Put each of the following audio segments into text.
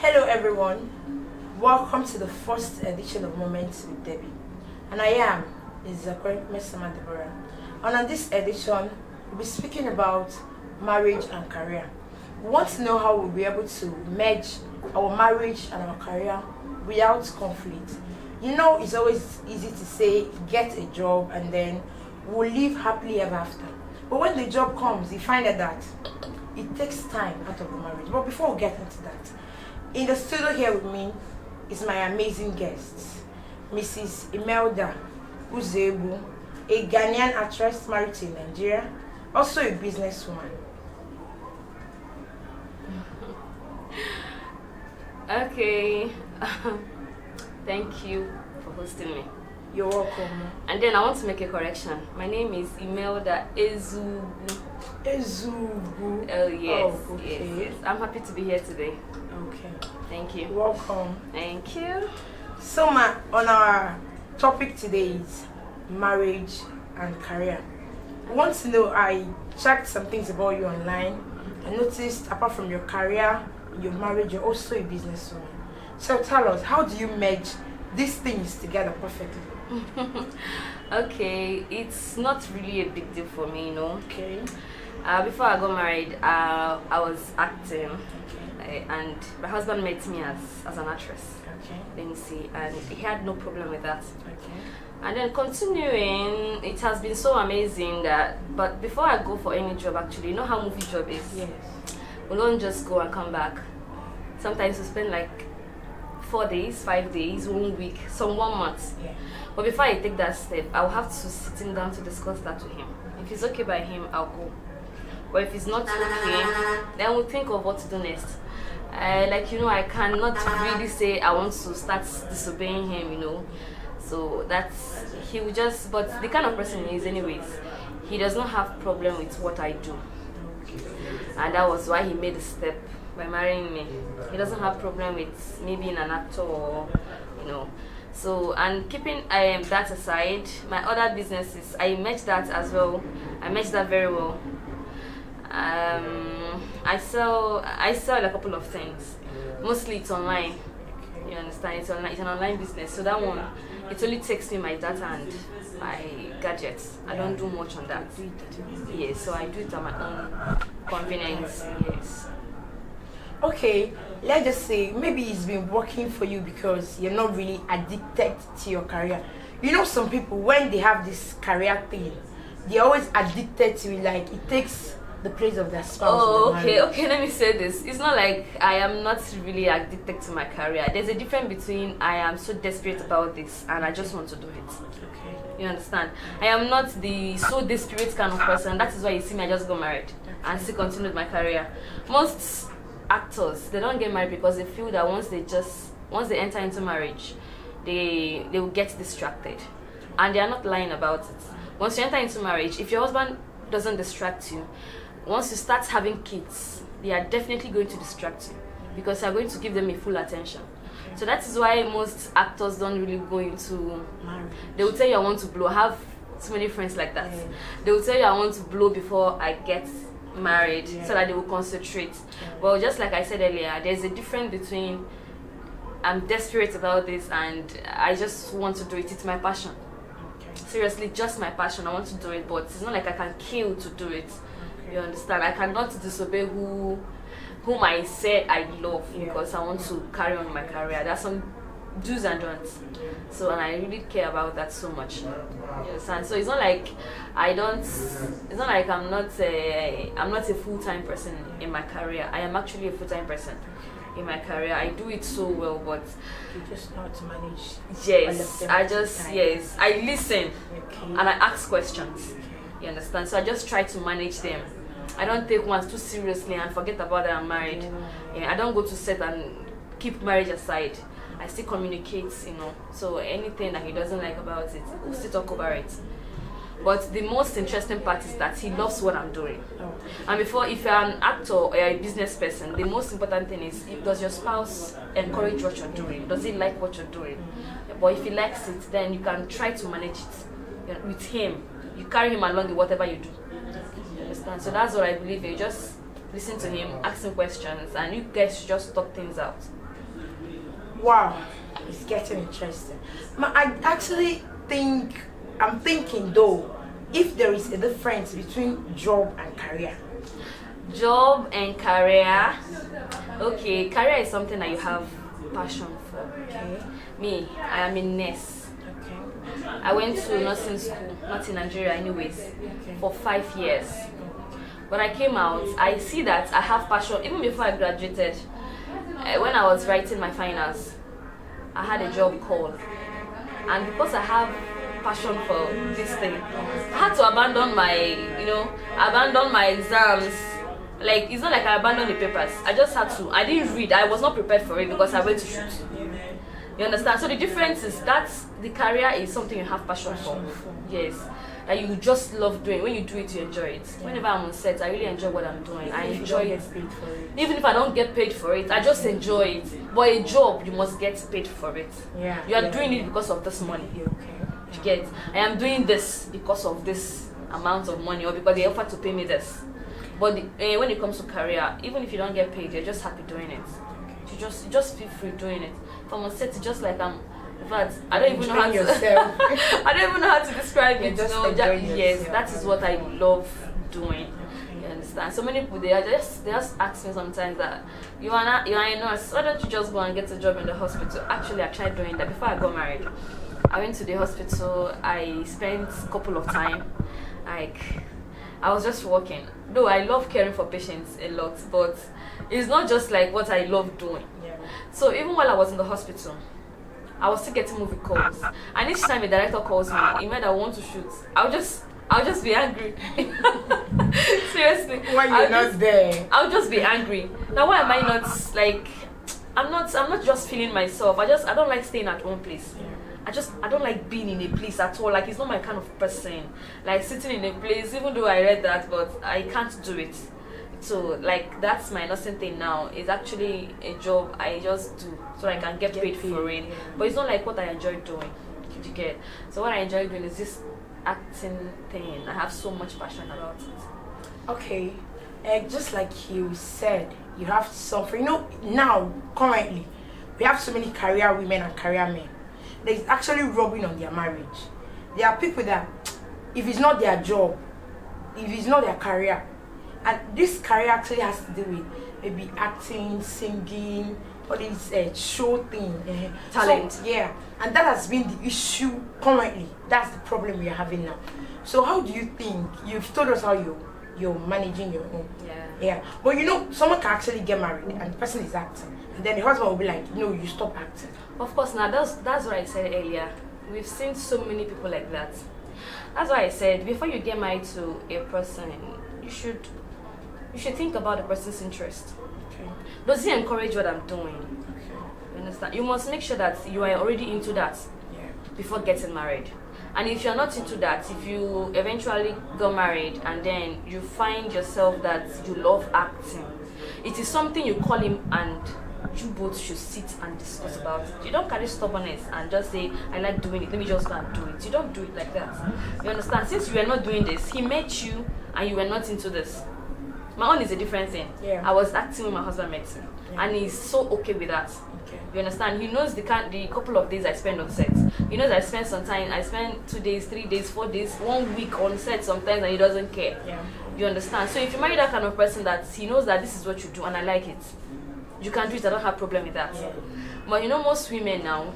Hello everyone, welcome to the first edition of Moments with Debby, and I am Mrs Imelda. And on this edition, we'll be speaking about marriage and career. We want to know how we'll be able to merge our marriage and our career without conflict. You know, it's always easy to say get a job and then we'll live happily ever after. But when the job comes, you find out that it takes time out of the marriage. But before we get into that, in the studio here with me is my amazing guest, Mrs Imelda Ezugwu, a Ghanaian actress married to Nigeria, also a businesswoman. Okay, thank you for hosting me. You're welcome. And then I want to make a correction. My name is Imelda Ezugwu. Ezugwu. Oh yes, oh, okay. yes. I'm happy to be here today. Okay. Thank you. Welcome. Thank you. So, on our topic today is marriage and career. I want to know, I checked some things about you online. I noticed apart from your career, your marriage, you're also a businesswoman. So tell us, how do you merge these things together perfectly? Okay, it's not really a big deal for me, you know. Okay. Before I got married, I was acting. Okay. And my husband met me as an actress. Okay. Then you see, and he had no problem with that. Okay. And then continuing, it has been so amazing that, but before I go for any job actually, you know how movie job is? Yes. We don't just go and come back. Sometimes we spend like 4 days, 5 days, 1 week, some 1 month. Yeah. But before I take that step, I'll have to sit him down to discuss that with him. If it's okay by him, I'll go. But if it's not okay, then we'll think of what to do next. Like, you know, I cannot really say I want to start disobeying him, you know. So that's, he will just, but the kind of person he is anyways, he does not have problem with what I do. And that was why he made the step by marrying me. He doesn't have problem with me being an actor or, you know. So, and keeping that aside, my other businesses, I match that as well. I match that very well. I sell a couple of things. Mostly it's online. You understand? It's online. It's an online business. So that one, it only takes me my data and my gadgets. I don't do much on that. Yes, so I do it at my own convenience. Yes. Okay, let's just say maybe it's been working for you because you're not really addicted to your career. You know, some people, when they have this career thing, they're always addicted to it, like it takes the place of their spouse. Oh, okay, let me say this. It's not like I am not really addicted to my career. There's a difference between I am so desperate about this and I just want to do it. Okay. You understand? I am not the so desperate kind of person. That is why you see me, I just got married and still continue with my career. Most actors, they don't get married because they feel that once they enter into marriage, they will get distracted. And they are not lying about it. Once you enter into marriage, if your husband doesn't distract you, once you start having kids, they are definitely going to distract you because you are going to give them a full attention. So that is why most actors don't really go into marriage. They will tell you I want to blow. I have so many friends like that. Yeah. They will tell you I want to blow before I get married, so that they will concentrate. Well, just like I said earlier, there's a difference between I'm desperate about this and I just want to do it. It's my passion. Seriously, just my passion. I want to do it, but it's not like I can kill to do it. You understand? I cannot disobey whom I said I love because I want to carry on my career. There's some do's and don'ts. So, and I really care about that so much. You understand? So it's not like it's not like I'm not a full-time person in my career. I am actually a full-time person in my career. I do it so well, but you just know how to manage. Yes, I listen and I ask questions. You understand? So I just try to manage them. I don't take one too seriously and forget about that I'm married. I don't go to set and keep marriage aside. I still communicate, you know. So anything that he doesn't like about it, we'll still talk about it. But the most interesting part is that he loves what I'm doing. And before, if you're an actor or a business person, the most important thing is, does your spouse encourage what you're doing? Does he like what you're doing? But if he likes it, then you can try to manage it with him. You carry him along in whatever you do. You understand? So that's what I believe. You just listen to him, ask him questions, and you guys should just talk things out. Wow, it's getting interesting. I actually I'm thinking though, if there is a difference between job and career. Job and career. Okay, career is something that you have passion for. Okay. Me, I am a nurse. Okay. I went to nursing school, not in Nigeria anyways, Okay. for 5 years. When I came out, I see that I have passion. Even before I graduated, when I was writing my finals, I had a job call. And because I have passion for this thing, I had to abandon my exams. Like, it's not like I abandoned the papers. I just had to. I didn't read. I was not prepared for it because I went to shoot. You understand? So the difference is that the career is something you have passion for. Yes. That you just love doing. When you do it, you enjoy it. Whenever I'm on set, I really enjoy what I'm doing. I enjoy it. Even if I don't get paid for it, I just enjoy it. But a job, you must get paid for it. Yeah. You are doing it because of this money. Okay. You get? I am doing this because of this amount of money, or because they offer to pay me this. But when it comes to career, even if you don't get paid, you're just happy doing it. You just feel free doing it. If I'm on set, it's just like in fact, I don't even know how to. I don't even know how to describe it. Yes, that is what I love doing. You understand? So many people they just ask me sometimes that you are a nurse. Why don't you just go and get a job in the hospital? Actually, I tried doing that before I got married. I went to the hospital. I spent a couple of time, I was just working. Though I love caring for patients a lot, but it's not just like what I love doing. Yeah. So even while I was in the hospital, I was still getting movie calls. And each time a director calls me, Imelda, I want to shoot, I'll just be angry. Seriously. Why you're not there? I'll just be angry. Now why am I not like I'm not just feeling myself. I don't like staying at one place. Yeah. I don't like being in a place at all. Like, it's not my kind of person. Like, sitting in a place, even though I read that, but I can't do it. So, like, that's my nursing thing now. It's actually a job I just do so I can get paid for it. Yeah. But it's not like what I enjoy doing. Did you get? So what I enjoy doing is this acting thing. I have so much passion about it. Okay. Just like you said, you have something. Now, currently, we have so many career women and career men. There's actually rubbing on their marriage. There are people that, if it's not their job, if it's not their career, and this career actually has to do with maybe acting, singing, all these show thing, talent. So, yeah, and that has been the issue currently. That's the problem we are having now. So how do you think? You've told us how you're managing your own. Yeah. But someone can actually get married and the person is acting, and then the husband will be like, no, you stop acting. Of course, now that's what I said earlier. We've seen so many people like that. That's why I said before you get married to a person, you should think about the person's interest. Okay. Does he encourage what I'm doing? Okay. You understand? You must make sure that you are already into that before getting married. And if you're not into that, if you eventually go married and then you find yourself that you love acting, it is something you call him and you both should sit and discuss about it. You don't carry stubbornness and just say, I like doing it, let me just go and do it. You don't do it like that. You understand? Since you were not doing this, he met you and you were not into this. My own is a different thing. Yeah. I was acting when my husband met me, and he's so okay with that. Okay. You understand? He knows the couple of days I spend on set. He knows I spend some time. I spend 2 days, 3 days, 4 days, 1 week on set sometimes, and he doesn't care. Yeah. You understand? So if you marry that kind of person that he knows that this is what you do and I like it, you can do it. I don't have problem with that. Yeah. But most women now,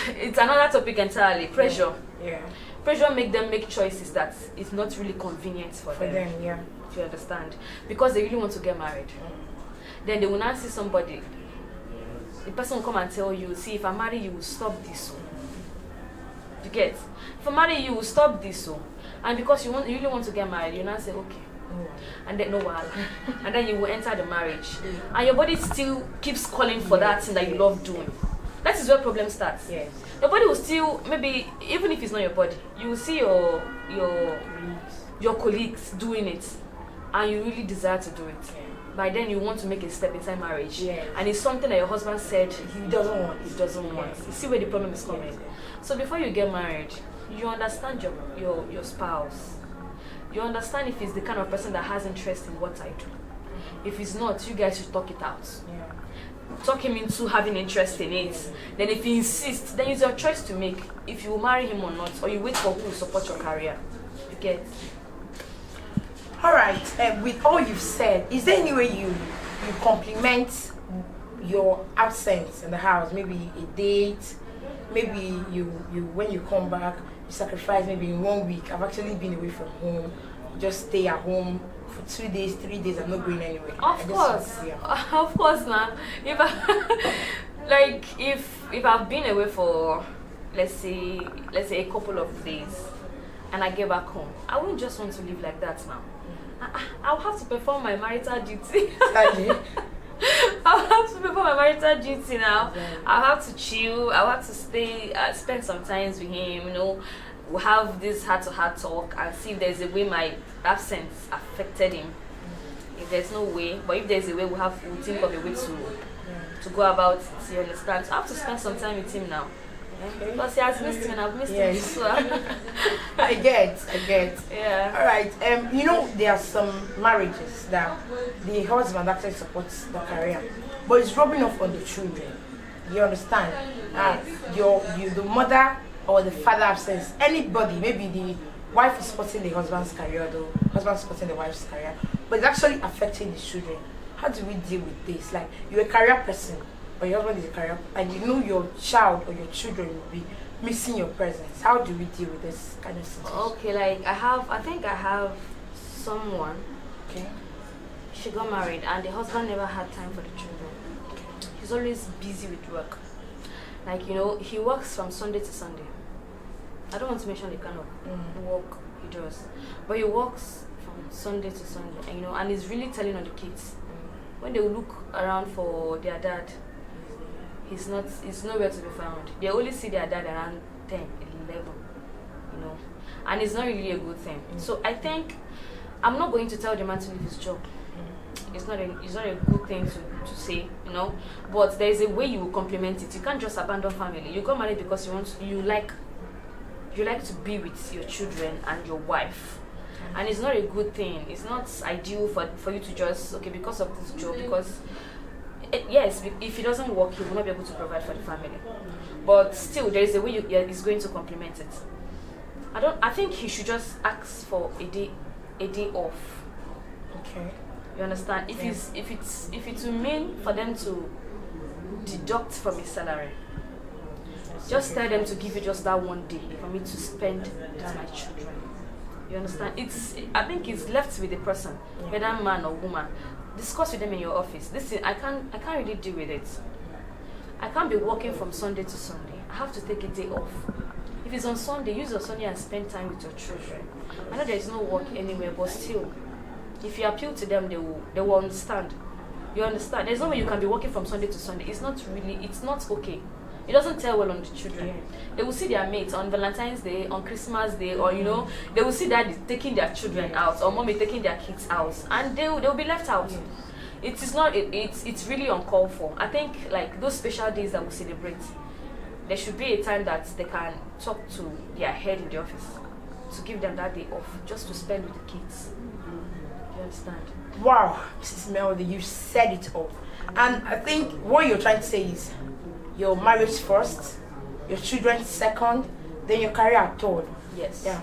it's another topic entirely. Pressure. Yeah. Pressure make them make choices that it's not really convenient for them. Yeah. Do you understand? Because they really want to get married. Then they will not see somebody. The person will come and tell you, see, if I marry you, will stop this. You get? If I marry you, will stop this. And because you really want to get married, you now say, okay. And then and then you will enter the marriage, and your body still keeps calling for that thing that you love doing. That is where problem starts. Yes. Your body will still, maybe even if it's not your body, you will see your colleagues doing it, and you really desire to do it. By then you want to make a step inside marriage, and it's something that your husband said he doesn't want. You see where the problem is coming. So before you get married, you understand your spouse. You understand if he's the kind of person that has interest in what I do. If he's not, you guys should talk it out. talk him into having interest in it. Then if he insists, then it's your choice to make if you will marry him or not, or you wait for who will support your career. You get? Alright, with all you've said, is there any way you compliment your absence in the house? Maybe a date, maybe you when you come back, you sacrifice maybe in 1 week. I've actually been away from home, just stay at home for 2 days, 3 days, I'm not going anywhere. Of course, of course, man. If if I've been away for let's say a couple of days, and I get back home, I wouldn't just want to live like that now. I'll have to perform my marital duty. I'll have to perform my marital duty now. I'll have to chill. I'll have to stay, spend some time with him. We'll have this heart-to-heart talk and see if there's a way my absence affected him. If there's no way, but if there's a way, we'll think of a way to go about it. You understand? So I have to spend some time with him now. Okay. Because he has missed me and I've missed him. So I get. Yeah. Alright, there are some marriages that the husband actually supports the career, but it's rubbing off on the children. You understand? The mother or the father absence, anybody, maybe the wife is supporting the husband's career, the husband supporting the wife's career, but it's actually affecting the children. How do we deal with this? Like, you're a career person, or your husband is a career, and your child or your children will be missing your presence. How do we deal with this kind of situation? Okay, I think I have someone. Okay. She got married, and the husband never had time for the children. He's always busy with work. He works from Sunday to Sunday. I don't want to mention the kind of work he does, but he works from Sunday to Sunday, and he's really telling on the kids. When they look around for their dad, he's nowhere to be found. They only see their dad around 10, 11, and it's not really a good thing. So I think I'm not going to tell the man to leave his job. It's not a good thing to say, but there is a way you will complement it. You can't just abandon family. You got married because you like to be with your children and your wife, and it's not a good thing. It's not ideal for you to just because of this job, because yes, if it doesn't work, you will not be able to provide for the family, but still there is a way is going to complement it. I think he should just ask for a day off. Okay. You understand? If it will mean for them to deduct from his salary, just tell them to give you just that 1 day for me to spend with my children. You understand? I think it's left with the person, whether man or woman. Discuss with them in your office. Listen, I can't really deal with it. I can't be working from Sunday to Sunday. I have to take a day off. If it's on Sunday, use your Sunday and spend time with your children. I know there's no work anywhere, but still, if you appeal to them, they will understand. You understand? There's no way you can be working from Sunday to Sunday. It's not okay. It doesn't tell well on the children. They will see their mates on Valentine's Day, on Christmas Day, or they will see daddy taking their children out, or mommy taking their kids out, and they will be left out. It's really uncalled for. I think those special days that we celebrate, there should be a time that they can talk to their head in the office to give them that day off, just to spend with the kids. You understand? Wow, Mrs. Imelda, you said it all. And I think what you're trying to say is your marriage first, your children second, then your career third. Yes. Yeah.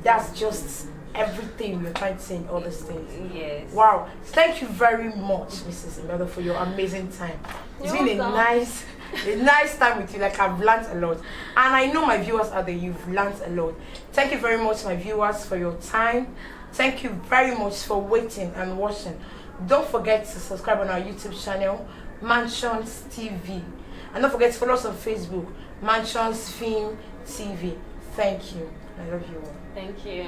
That's just everything you're trying to say in all these things. Yes. Wow. Thank you very much, Mrs. Imelda, for your amazing time. It's been a nice time with you. I've learned a lot. And I know my viewers out there, you've learned a lot. Thank you very much, my viewers, for your time. Thank you very much for waiting and watching. Don't forget to subscribe on our YouTube channel, Mansions TV. And don't forget to follow us on Facebook, Mansions Film TV. Thank you. I love you all. Thank you.